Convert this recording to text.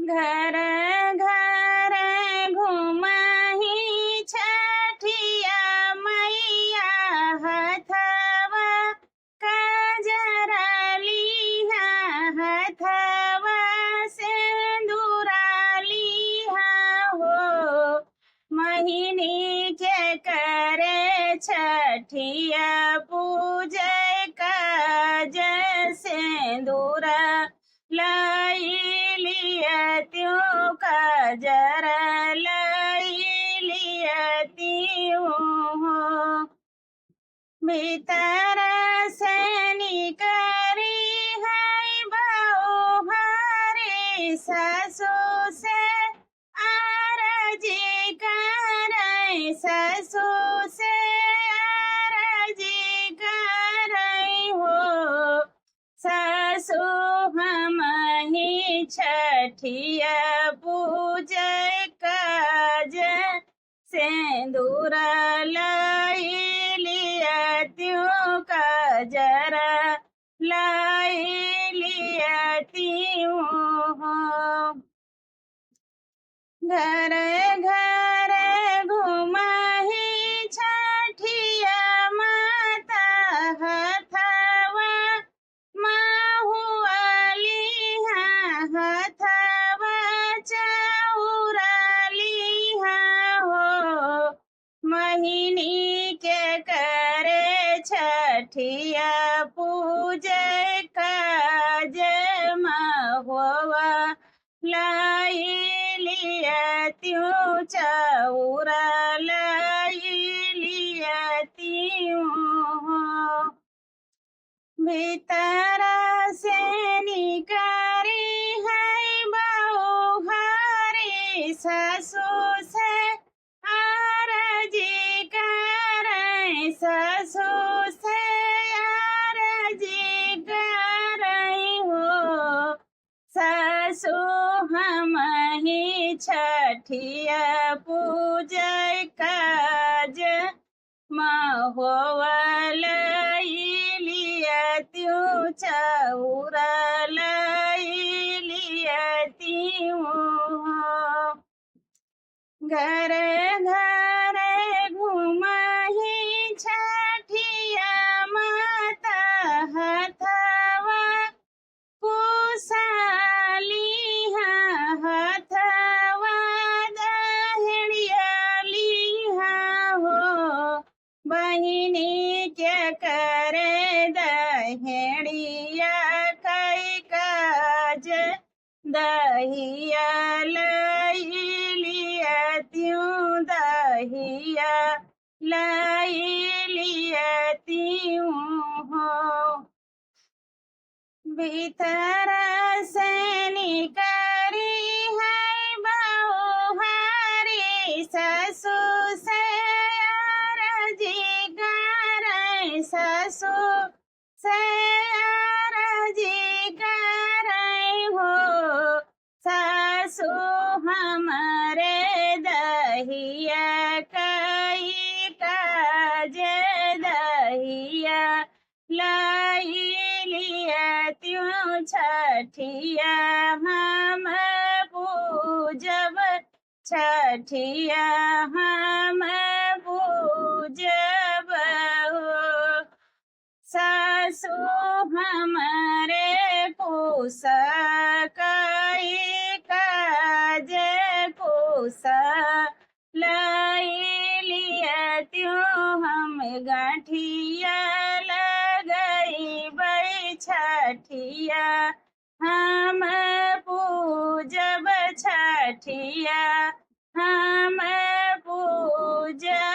घर घर घुमहि छठिया मैया हथवा कजरा लिहा हथवा सिंदूरा लिहा हो महिनी के करे छठिया पूजय काज सिंदूरा लाई लिया त्यों काजर लाई लिया त्यों भीतर से निकरी है बहुहारी सासु से आरजी करे सासु से आरजी करे हो सासु हमहि छठिया पूजय काज सिंदूरा लाई लिया त्यों काजरा लाई लिया त्यों घर घर घुमहि छठिया माता हथवा माहुआ लिहा हथवा चौरा लिहा हो महिनी के करे छठिया पूजय काज महुआ लाई लिया त्यों चौरा लाई लिया त्यों भीतर से निकरी है बहुहारी सासु से आरजी करे सासु से आरजी करे हो सासु हमहि छठिया पूजय काज महुआ लाई लिया त्यों चौरा लाई लिया त्यों घर घर घुमहि छठिया माता हथवा कुसा लिहा हथवा दहिड़िया लिहा हो बहिनी के करे दहिड़िया कई काज दहिया लाई लिया त्यों दहिया लाई लिया त्यों हो भीतर से निकरी है बहुहारी सासु से आरजी करे सासु से आरजी करे हो सासु हमारे दहिया कई काज दहिया लाई लिया त्यों छठिया हम पूजब छठिया हम पूजब हो सासु हमारे पूसा कई काज पूसा लाई लिया त्यों हम गांठिया लगई बई छठिया हम पूजब छठिया हम पूजब